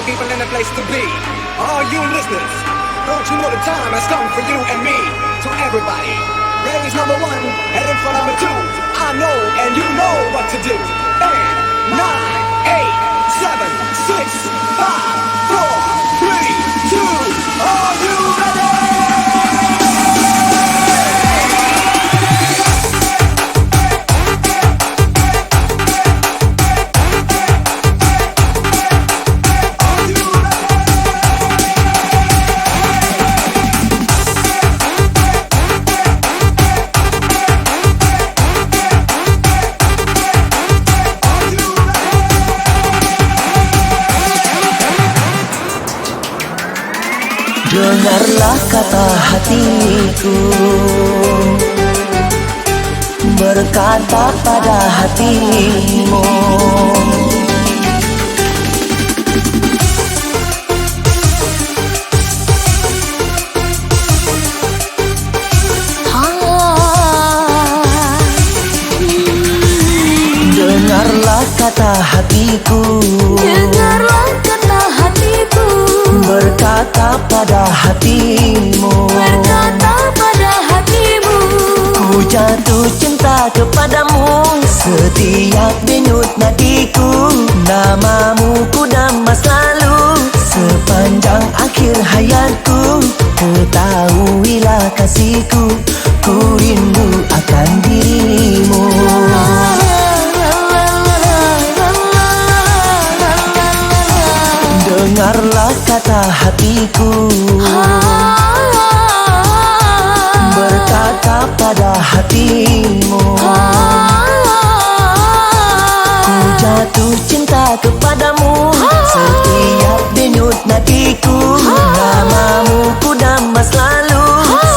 people in the place to be. All you listeners, don't you know the time has come for you and me? So everybody, raise number one, heading for number two. I know and you know what to do. 10, 9, 8, 7, 6, 5, 4, 3, 2. Are you ready? Dengarlah kata hatiku berkata pada hatimu. Dengarlah kata hatiku, dengarlah kata hatiku berkata pada hatimu, berkata pada hatimu. Ku jatuh cinta kepadamu, setiap denyut nadiku. Namamu ku dalam selalu, sepanjang akhir hayatku. Ketahuilah kasihku, ku rindu akan dirimu. Dengarlah kata hatiku berkata pada hatimu. Ku jatuh cinta kepadamu, setiap denyut nadiku. Namamu ku dalam selalu,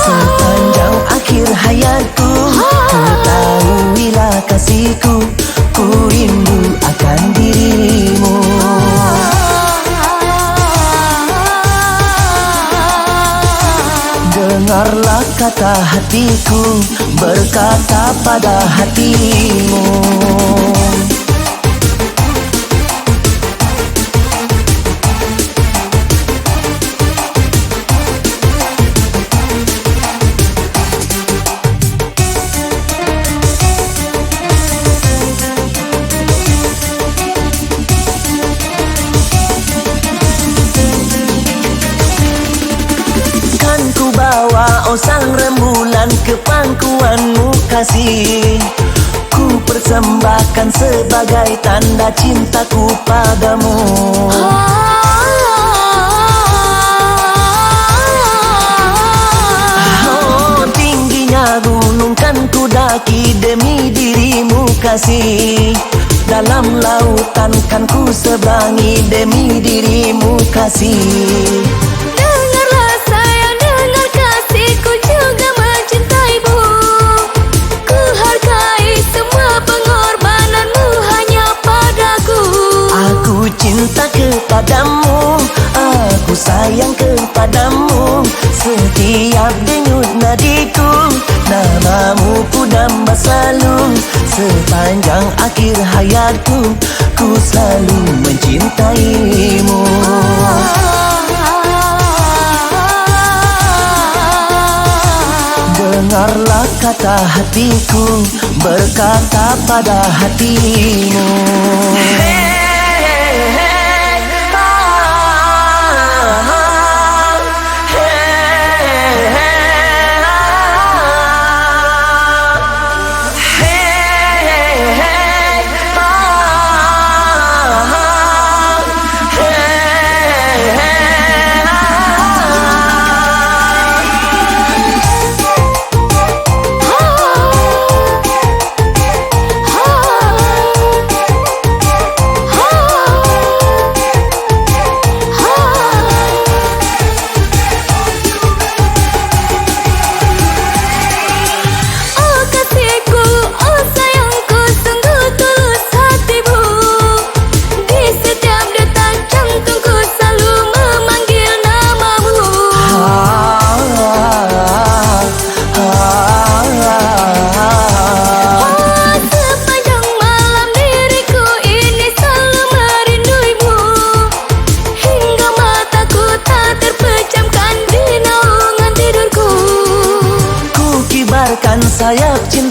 sepanjang akhir hayatku. Ketahuilah kasihku, ku rindu akan dirimu. Dengarlah kata hatiku berkata pada hatimu. Oh sang rembulan ke pangkuanmu kasih, ku persembahkan sebagai tanda cintaku padamu. Oh tingginya gunung kan ku daki demi dirimu kasih. Dalam lautan kan ku seberangi demi dirimu kasih. Cinta kepadamu, aku sayang kepadamu. Setiap denyut nadiku, namamu ku damba selalu. Sepanjang akhir hayatku, ku selalu mencintaimu. Dengarlah kata hatiku berkata pada hatimu.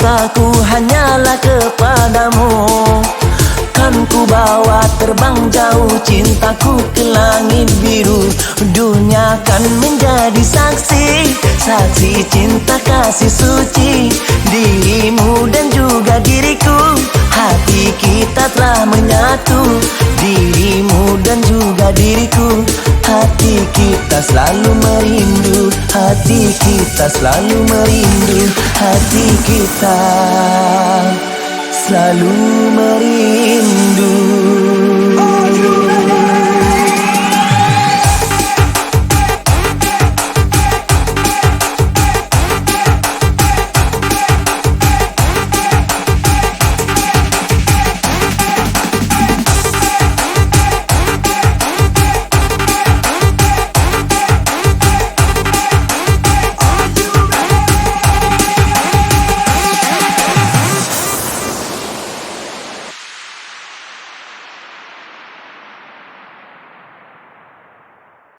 cintaku hanyalah kepadamu. Kan ku bawa terbang jauh cintaku ke langit biru. Dunia kan menjadi saksi, saksi cinta kasih suci. Dirimu dan juga diriku, hati kita telah menyatu. Dirimu dan juga diriku, hati kita selalu merindu. Hati kita selalu merindu. Hati kita selalu merindu.